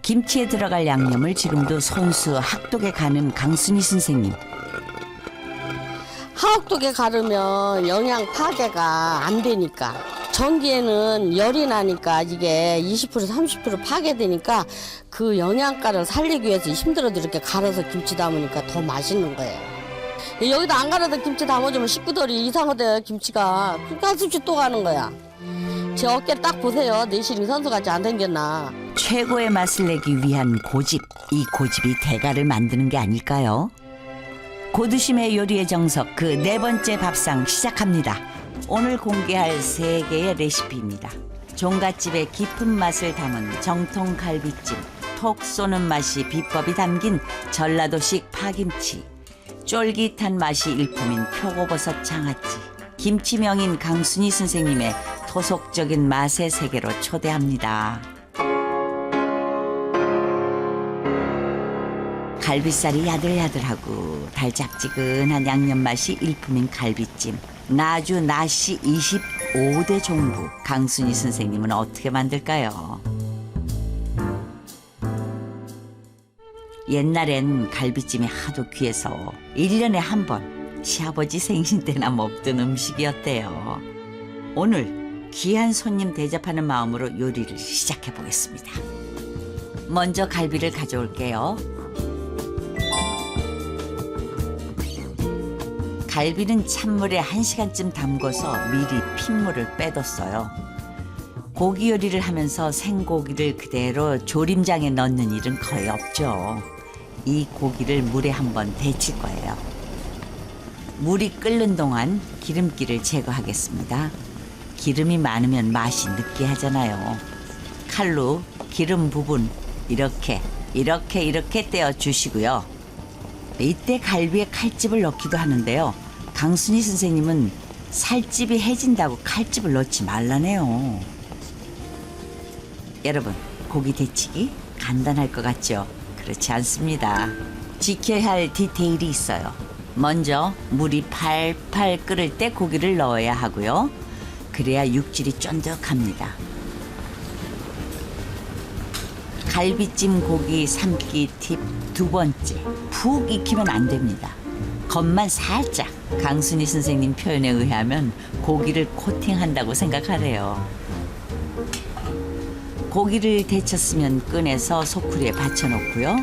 김치에 들어갈 양념을 지금도 손수 학독에 가는 강순희 선생님. 하옥독에 가르면 영양 파괴가 안 되니까, 전기에는 열이 나니까 이게 20% 30% 파괴되니까 그 영양가를 살리기 위해서 힘들어도 이렇게 갈아서 김치 담으니까 더 맛있는 거예요. 여기다 안 갈아서 김치 담아주면 식구들이 이상하대, 김치가. 그러니까 한숨씩 또 가는 거야. 제 어깨 딱 보세요. 내실이 선수같이 안 생겼나. 최고의 맛을 내기 위한 고집. 이 고집이 대가를 만드는 게 아닐까요? 고두심의 요리의 정석, 그 네 번째 밥상 시작합니다. 오늘 공개할 3개의 레시피입니다. 종갓집의 깊은 맛을 담은 정통 갈비찜, 톡 쏘는 맛이 비법이 담긴 전라도식 파김치, 쫄깃한 맛이 일품인 표고버섯 장아찌, 김치명인 강순희 선생님의 토속적인 맛의 세계로 초대합니다. 갈비살이 야들야들하고 달짝지근한 양념 맛이 일품인 갈비찜. 나주 나씨 25대 종부 강순희 선생님은 어떻게 만들까요? 옛날엔 갈비찜이 하도 귀해서 1년에 한 번 시아버지 생신 때나 먹던 음식이었대요. 오늘 귀한 손님 대접하는 마음으로 요리를 시작해 보겠습니다. 먼저 갈비를 가져올게요. 갈비는 찬물에 1시간쯤 담궈서 미리 핏물을 빼뒀어요. 고기 요리를 하면서 생고기를 그대로 조림장에 넣는 일은 거의 없죠. 이 고기를 물에 한번 데칠 거예요. 물이 끓는 동안 기름기를 제거하겠습니다. 기름이 많으면 맛이 느끼하잖아요. 칼로 기름 부분 이렇게 떼어주시고요. 이때 갈비에 칼집을 넣기도 하는데요. 강순희 선생님은 살집이 해진다고 칼집을 넣지 말라네요. 여러분, 고기 데치기 간단할 것 같죠? 그렇지 않습니다. 지켜야 할 디테일이 있어요. 먼저 물이 팔팔 끓을 때 고기를 넣어야 하고요. 그래야 육질이 쫀득합니다. 갈비찜 고기 삶기 팁 2번째. 푹 익히면 안 됩니다. 겉만 살짝. 강순희 선생님 표현에 의하면 고기를 코팅한다고 생각하래요. 고기를 데쳤으면 꺼내서 소쿠리에 받쳐놓고요.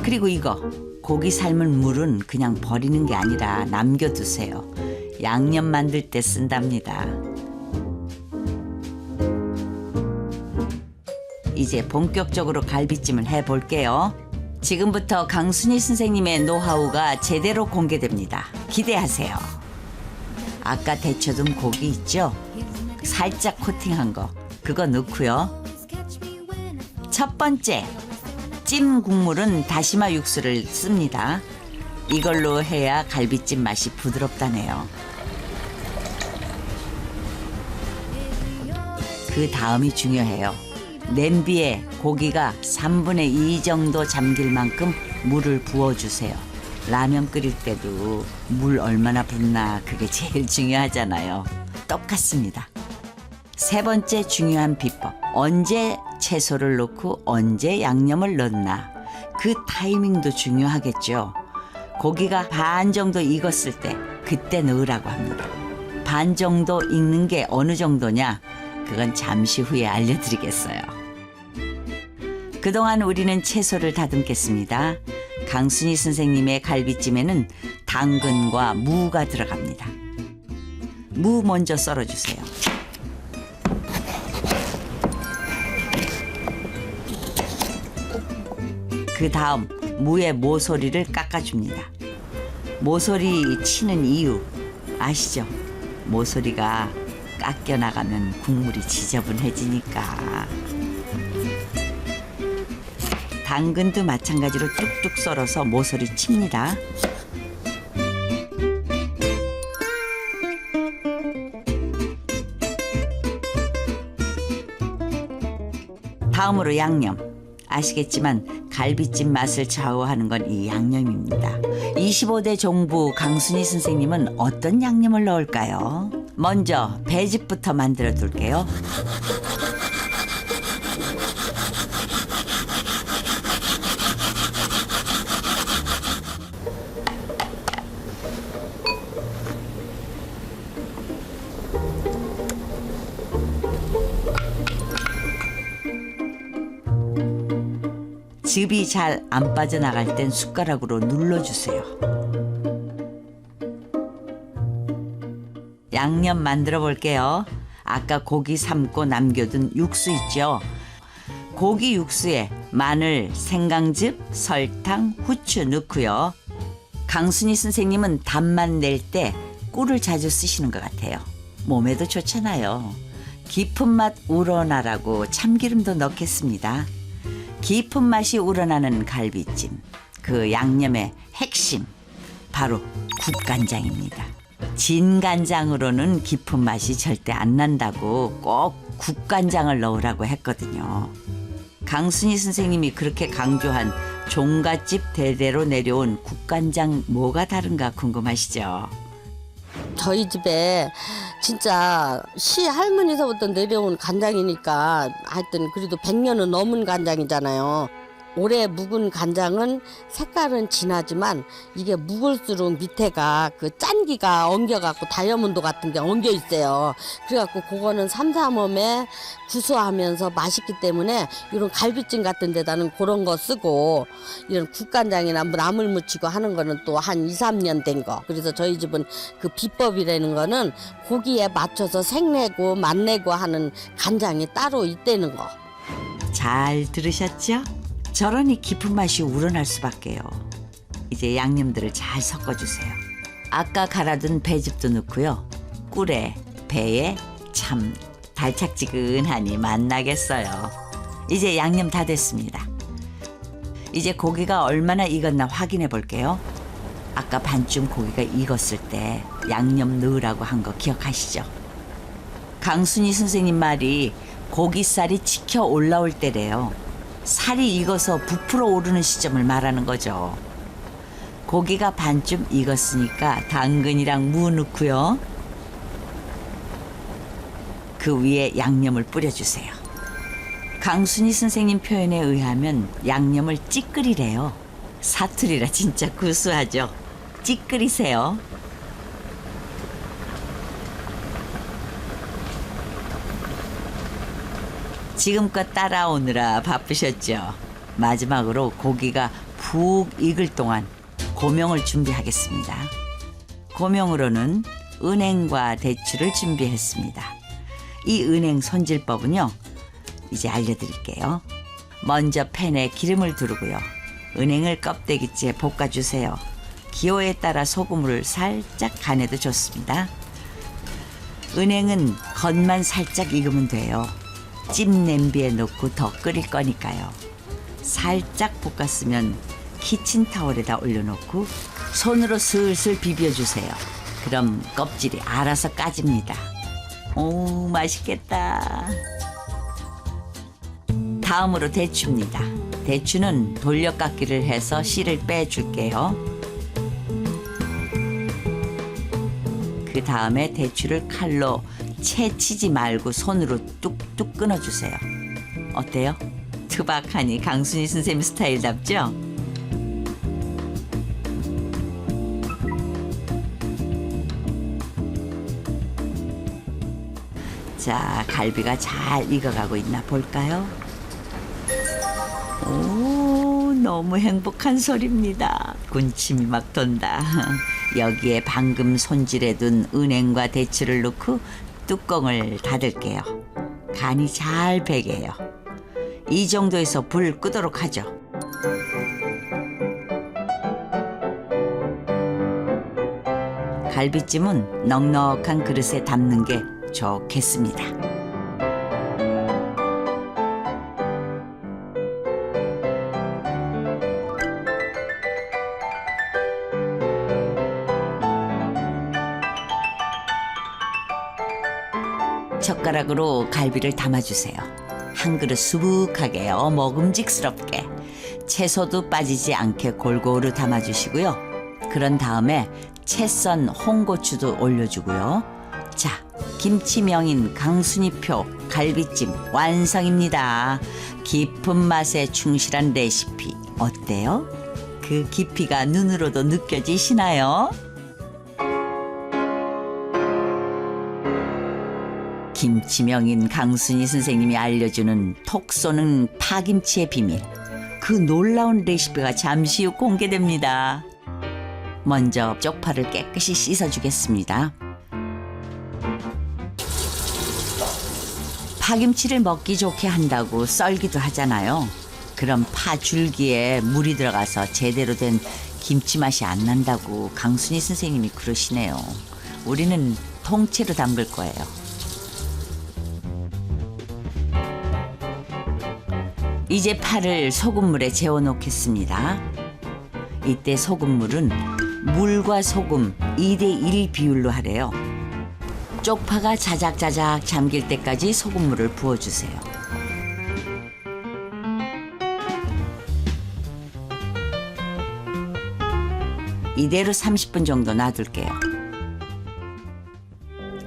그리고 이거 고기 삶은 물은 그냥 버리는 게 아니라 남겨두세요. 양념 만들 때 쓴답니다. 이제 본격적으로 갈비찜을 해볼게요. 지금부터 강순희 선생님의 노하우가 제대로 공개됩니다. 기대하세요. 아까 데쳐둔 고기 있죠? 살짝 코팅한 거, 그거 넣고요. 첫 번째, 찜 국물은 다시마 육수를 씁니다. 이걸로 해야 갈비찜 맛이 부드럽다네요. 그 다음이 중요해요. 냄비에 고기가 3분의 2 정도 잠길 만큼 물을 부어주세요. 라면 끓일 때도 물 얼마나 붓나 그게 제일 중요하잖아요. 똑같습니다. 세 번째 중요한 비법. 언제 채소를 넣고 언제 양념을 넣나. 그 타이밍도 중요하겠죠. 고기가 반 정도 익었을 때 그때 넣으라고 합니다. 반 정도 익는 게 어느 정도냐? 그건 잠시 후에 알려드리겠어요. 그동안 우리는 채소를 다듬겠습니다. 강순희 선생님의 갈비찜에는 당근과 무가 들어갑니다. 무 먼저 썰어주세요. 그 다음 무의 모서리를 깎아줍니다. 모서리 치는 이유 아시죠? 모서리가 깎여 나가면 국물이 지저분해지니까. 당근도 마찬가지로 뚝뚝 썰어서 모서리 칩니다. 다음으로 양념. 아시겠지만 갈비찜 맛을 좌우하는 건 이 양념입니다. 25대 종부 강순희 선생님은 어떤 양념을 넣을까요? 먼저 배즙부터 만들어 둘게요. 즙이 잘 안 빠져나갈 땐 숟가락으로 눌러주세요. 양념 만들어 볼게요. 아까 고기 삶고 남겨둔 육수 있죠? 고기 육수에 마늘, 생강즙, 설탕, 후추 넣고요. 강순희 선생님은 단맛 낼 때 꿀을 자주 쓰시는 것 같아요. 몸에도 좋잖아요. 깊은 맛 우러나라고 참기름도 넣겠습니다. 깊은 맛이 우러나는 갈비찜, 그 양념의 핵심, 바로 국간장입니다. 진간장으로는 깊은 맛이 절대 안 난다고 꼭 국간장을 넣으라고 했거든요. 강순희 선생님이 그렇게 강조한 종갓집 대대로 내려온 국간장 뭐가 다른가 궁금하시죠? 저희 집에 진짜 시할머니서부터 내려온 간장이니까 하여튼 그래도 100년은 넘은 간장이잖아요. 오래 묵은 간장은 색깔은 진하지만 이게 묵을수록 밑에가 그 짠기가 엉겨갖고 다이아몬드 같은 게 엉겨 있어요. 그래갖고 그거는 삼삼엄에 구수하면서 맛있기 때문에 이런 갈비찜 같은 데다는 그런 거 쓰고 이런 국간장이나 뭐 나물 무치고 하는 거는 또 한 2, 3년 된 거. 그래서 저희 집은 그 비법이라는 거는 고기에 맞춰서 색내고 맛내고 하는 간장이 따로 있다는 거. 잘 들으셨죠? 저러니 깊은 맛이 우러날 수밖에요. 이제 양념들을 잘 섞어주세요. 아까 갈아둔 배즙도 넣고요. 꿀에 배에 참 달짝지근하니 맛나겠어요. 이제 양념 다 됐습니다. 이제 고기가 얼마나 익었나 확인해 볼게요. 아까 반쯤 고기가 익었을 때 양념 넣으라고 한 거 기억하시죠? 강순희 선생님 말이 고기살이 치켜 올라올 때래요. 살이 익어서 부풀어 오르는 시점을 말하는 거죠. 고기가 반쯤 익었으니까 당근이랑 무 넣고요. 그 위에 양념을 뿌려주세요. 강순희 선생님 표현에 의하면 양념을 찌끄리래요. 사투리라 진짜 구수하죠. 찌끄리세요. 지금껏 따라오느라 바쁘셨죠? 마지막으로 고기가 푹 익을 동안 고명을 준비하겠습니다. 고명으로는 은행과 대추를 준비했습니다. 이 은행 손질법은요, 이제 알려드릴게요. 먼저 팬에 기름을 두르고요. 은행을 껍데기째 볶아주세요. 기호에 따라 소금을 살짝 간해도 좋습니다. 은행은 겉만 살짝 익으면 돼요. 찜 냄비에 넣고 더 끓일 거니까요. 살짝 볶았으면 키친타올에다 올려놓고 손으로 슬슬 비벼주세요. 그럼 껍질이 알아서 까집니다. 오, 맛있겠다. 다음으로 대추입니다. 대추는 돌려깎기를 해서 씨를 빼줄게요. 그 다음에 대추를 칼로 채치지 말고 손으로 뚝뚝 끊어주세요. 어때요? 투박하니 강순희 선생님 스타일답죠? 자, 갈비가 잘 익어가고 있나 볼까요? 오, 너무 행복한 소리입니다. 군침이 막 돈다. 여기에 방금 손질해둔 은행과 대추를 넣고 뚜껑을 닫을게요. 간이 잘 배게요. 이 정도에서 불 끄도록 하죠. 갈비찜은 넉넉한 그릇에 담는 게 좋겠습니다. 젓가락으로 갈비를 담아주세요. 한 그릇 수북하게 먹음직스럽게 채소도 빠지지 않게 골고루 담아주시고요. 그런 다음에 채 썬 홍고추도 올려주고요. 자, 김치 명인 강순이표 갈비찜 완성입니다. 깊은 맛에 충실한 레시피 어때요? 그 깊이가 눈으로도 느껴지시나요? 김치 명인 강순이 선생님이 알려주는 톡 쏘는 파김치의 비밀. 그 놀라운 레시피가 잠시 후 공개됩니다. 먼저 쪽파를 깨끗이 씻어주겠습니다. 파김치를 먹기 좋게 한다고 썰기도 하잖아요. 그럼 파 줄기에 물이 들어가서 제대로 된 김치 맛이 안 난다고 강순이 선생님이 그러시네요. 우리는 통째로 담글 거예요. 이제 파를 소금물에 재워 놓겠습니다. 이때 소금물은 물과 소금 2대1 비율로 하래요. 쪽파가 자작자작 잠길 때까지 소금물을 부어주세요. 이대로 30분 정도 놔둘게요.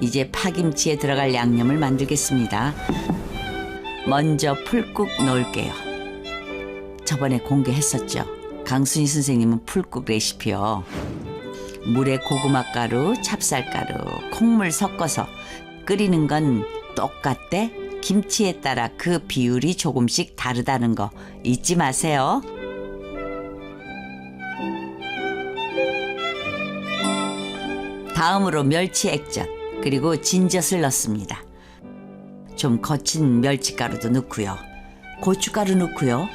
이제 파김치에 들어갈 양념을 만들겠습니다. 먼저 풀국 넣을게요. 저번에 공개했었죠. 강순이 선생님은 풀국 레시피요. 물에 고구마 가루, 찹쌀가루, 콩물 섞어서 끓이는 건 똑같대. 김치에 따라 그 비율이 조금씩 다르다는 거 잊지 마세요. 다음으로 멸치 액젓 그리고 진젓을 넣습니다. 좀 거친 멸치가루도 넣고요. 고춧가루 넣고요.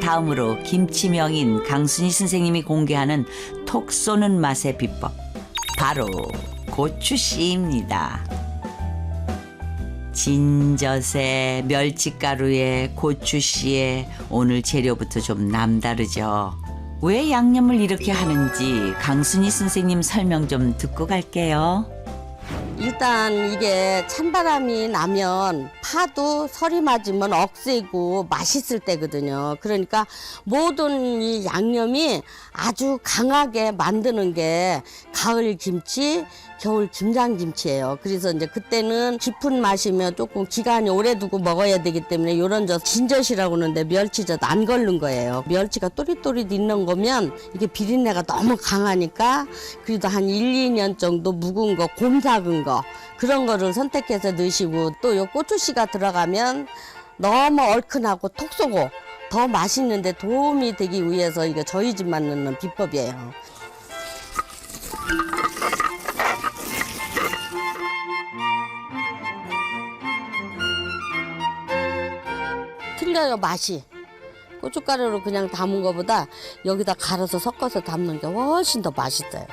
다음으로 김치 명인 강순이 선생님이 공개하는 톡 쏘는 맛의 비법. 바로 고추씨입니다. 진젓에 멸치가루에 고추씨에 오늘 재료부터 좀 남다르죠. 왜 양념을 이렇게 하는지 강순이 선생님 설명 좀 듣고 갈게요. 일단 이게 찬바람이 나면 파도 설이 맞으면 억세고 맛있을 때거든요. 그러니까 모든 이 양념이 아주 강하게 만드는 게 가을 김치, 겨울 김장김치예요. 그래서 이제 그때는 깊은 맛이면 조금 기간이 오래 두고 먹어야 되기 때문에 요런 저 진젓이라고 하는데 멸치젓 안 걸른 거예요. 멸치가 또릿또릿 있는 거면 이게 비린내가 너무 강하니까 그래도 한 1, 2년 정도 묵은 거, 곰 삭은 거 그런 거를 선택해서 넣으시고 또 요 고추씨가 들어가면 너무 얼큰하고 톡 쏘고 더 맛있는데 도움이 되기 위해서 이게 저희 집만 넣는 비법이에요. 틀려요, 맛이. 고춧가루로 그냥 담은 것보다 여기다 갈아서 섞어서 담는 게 훨씬 더 맛있어요.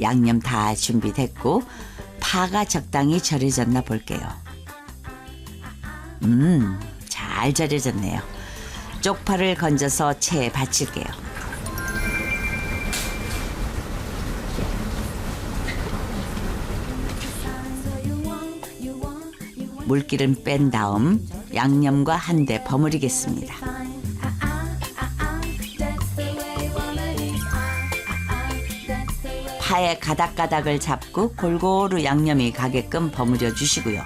양념 다 준비됐고 파가 적당히 절여졌나 볼게요. 잘 절여졌네요. 쪽파를 건져서 체에 받칠게요. 물기를 뺀 다음 양념과 한데 버무리겠습니다. 파의 가닥가닥을 잡고 골고루 양념이 가게끔 버무려 주시고요.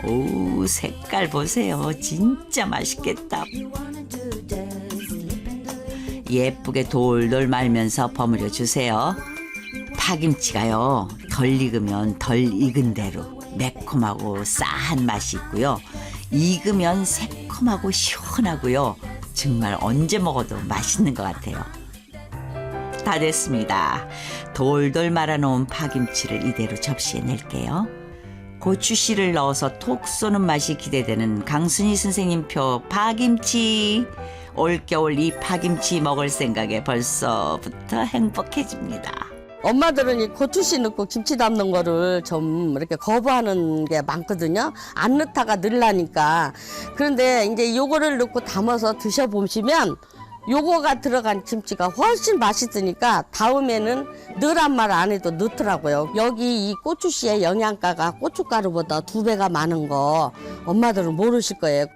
오, 색깔 보세요. 진짜 맛있겠다. 예쁘게 돌돌 말면서 버무려 주세요. 파김치가요, 덜 익으면 덜 익은 대로 매콤하고 싸한 맛이 있고요. 익으면 새콤하고 시원하고요. 정말 언제 먹어도 맛있는 것 같아요. 다 됐습니다. 돌돌 말아놓은 파김치를 이대로 접시에 낼게요. 고추씨를 넣어서 톡 쏘는 맛이 기대되는 강순이 선생님표 파김치. 올겨울 이 파김치 먹을 생각에 벌써부터 행복해집니다. 엄마들은 이 고추씨 넣고 김치 담는 거를 좀 이렇게 거부하는 게 많거든요. 안 넣다가 늘라니까. 그런데 이제 요거를 넣고 담아서 드셔보시면 요거가 들어간 김치가 훨씬 맛있으니까 다음에는 넣으란 말 안 해도 넣더라고요. 여기 이 고추씨의 영양가가 고춧가루보다 2배가 많은 거 엄마들은 모르실 거예요.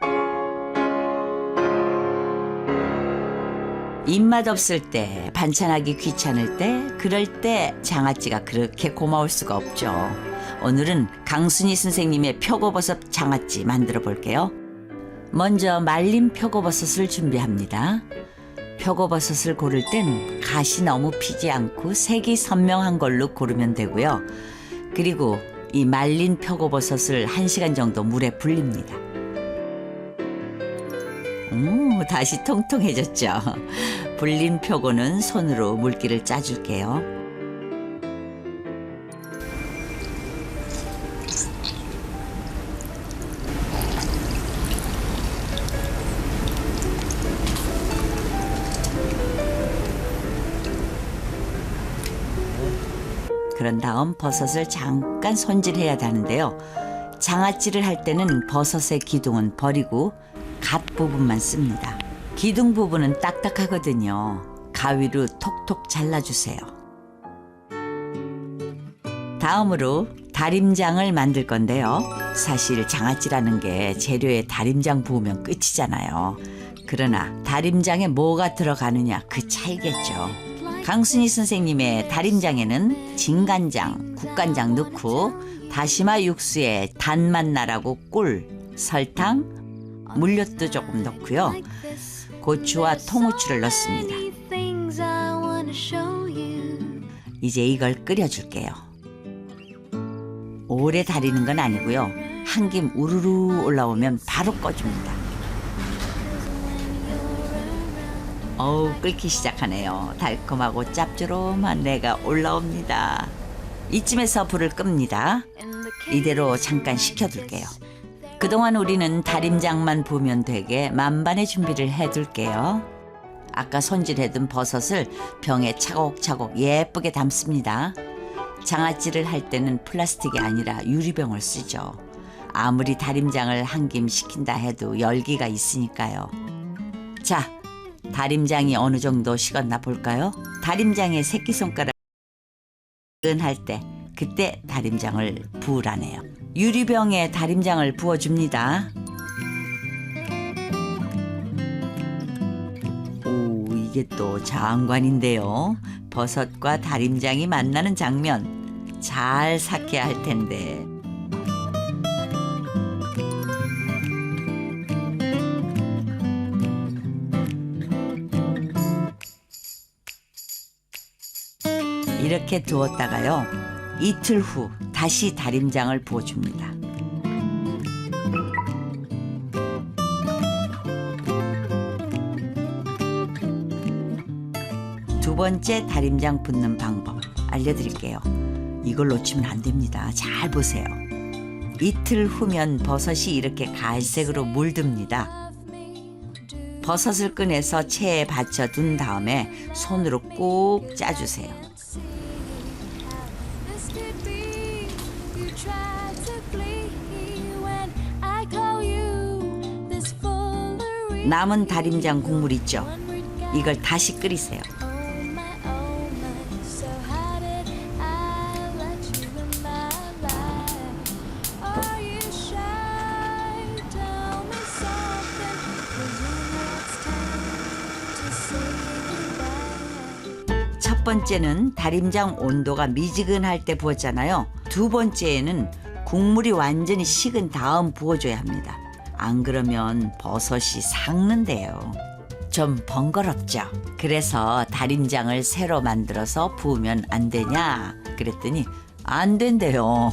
입맛 없을 때, 반찬하기 귀찮을 때, 그럴 때 장아찌가 그렇게 고마울 수가 없죠. 오늘은 강순희 선생님의 표고버섯 장아찌 만들어 볼게요. 먼저 말린 표고버섯을 준비합니다. 표고버섯을 고를 땐 가시 너무 피지 않고 색이 선명한 걸로 고르면 되고요. 그리고 이 말린 표고버섯을 1시간 정도 물에 불립니다. 다시 통통해졌죠. 불린 표고는 손으로 물기를 짜줄게요. 그런 다음 버섯을 잠깐 손질해야 하는데요. 장아찌를 할 때는 버섯의 기둥은 버리고 갓 부분만 씁니다. 기둥 부분은 딱딱하거든요. 가위로 톡톡 잘라주세요. 다음으로 다림장을 만들 건데요. 사실 장아찌라는 게 재료에 다림장 부으면 끝이잖아요. 그러나 다림장에 뭐가 들어가느냐 그 차이겠죠. 강순희 선생님의 다림장에는 진간장, 국간장 넣고 다시마 육수에 단맛 나라고 꿀, 설탕, 물엿도 조금 넣고요. 고추와 통후추를 넣습니다. 이제 이걸 끓여줄게요. 오래 다리는 건 아니고요. 한 김 우르르 올라오면 바로 꺼줍니다. 어우, 끓기 시작하네요. 달콤하고 짭조름한 내가 올라옵니다. 이쯤에서 불을 끕니다. 이대로 잠깐 식혀둘게요. 그동안 우리는 다림장만 부으면 되게 만반의 준비를 해둘게요. 아까 손질해둔 버섯을 병에 차곡차곡 예쁘게 담습니다. 장아찌를 할 때는 플라스틱이 아니라 유리병을 쓰죠. 아무리 다림장을 한 김 식힌다 해도 열기가 있으니까요. 자, 다림장이 어느 정도 식었나 볼까요? 다림장에 새끼손가락을 할 때 그때 다림장을 부으라네요. 유리병에 다림장을 부어줍니다. 오, 이게 또 장관인데요. 버섯과 다림장이 만나는 장면 잘 삭혀야 할 텐데. 이렇게 두었다가요. 이틀 후 다시 다림장을 부어줍니다. 두 번째 다림장 붓는 방법 알려드릴게요. 이걸 놓치면 안 됩니다. 잘 보세요. 이틀 후면 버섯이 이렇게 갈색으로 물듭니다. 버섯을 꺼내서 체에 받쳐둔 다음에 손으로 꾹 짜주세요. 남은 다림장 국물 있죠? 이걸 다시 끓이세요. 첫 번째는 다림장 온도가 미지근할 때 부었잖아요. 두 번째에는 국물이 완전히 식은 다음 부어줘야 합니다. 안 그러면 버섯이 삭는데요. 좀 번거롭죠. 그래서 다림장을 새로 만들어서 부으면 안 되냐 그랬더니 안 된대요.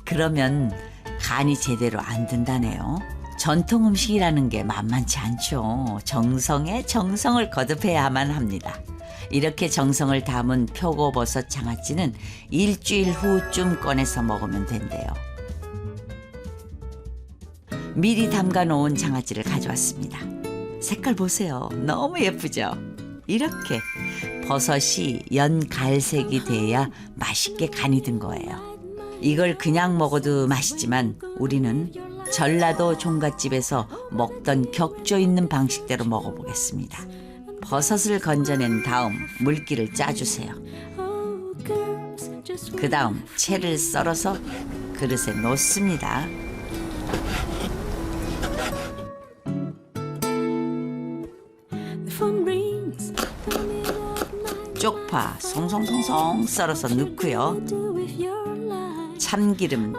그러면 간이 제대로 안 든다네요. 전통 음식이라는 게 만만치 않죠. 정성에 정성을 거듭해야만 합니다. 이렇게 정성을 담은 표고버섯 장아찌는 일주일 후쯤 꺼내서 먹으면 된대요. 미리 담가 놓은 장아찌를 가져왔습니다. 색깔 보세요. 너무 예쁘죠? 이렇게 버섯이 연갈색이 돼야 맛있게 간이 든 거예요. 이걸 그냥 먹어도 맛있지만 우리는 전라도 종갓집에서 먹던 격조 있는 방식대로 먹어보겠습니다. 버섯을 건져낸 다음 물기를 짜주세요. 그 다음 채를 썰어서 그릇에 놓습니다. 양파 송송송송 썰어서 넣고요. 참기름,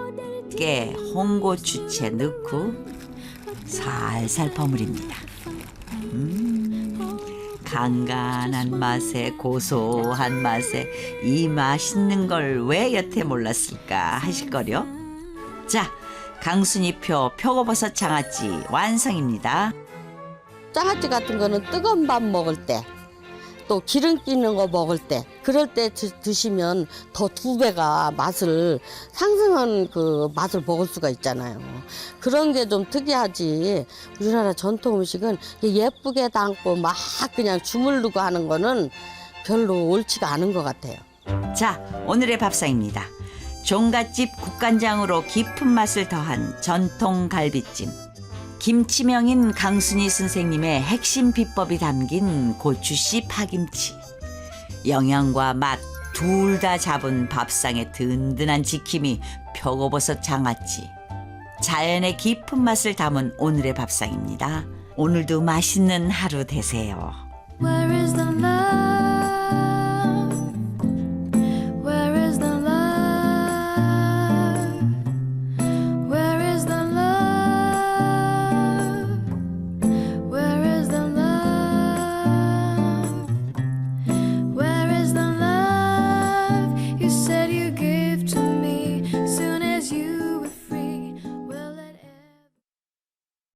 깨, 홍고추채 넣고 살살 버무립니다. 간간한 맛에 고소한 맛에 이 맛있는 걸 왜 여태 몰랐을까 하실 거요. 자, 강순이표 표고버섯 장아찌 완성입니다. 장아찌 같은 거는 뜨거운 밥 먹을 때, 또 기름기 있는 거 먹을 때, 그럴 때 드시면 더 2배가 맛을 상승한 그 맛을 먹을 수가 있잖아요. 그런 게 좀 특이하지. 우리나라 전통 음식은 예쁘게 담고 막 그냥 주물르고 하는 거는 별로 옳지가 않은 것 같아요. 자, 오늘의 밥상입니다. 종갓집 국간장으로 깊은 맛을 더한 전통 갈비찜. 김치명인 강순희 선생님의 핵심 비법이 담긴 고추씨 파김치. 영양과 맛 둘 다 잡은 밥상의 든든한 지킴이 표고버섯 장아찌. 자연의 깊은 맛을 담은 오늘의 밥상입니다. 오늘도 맛있는 하루 되세요.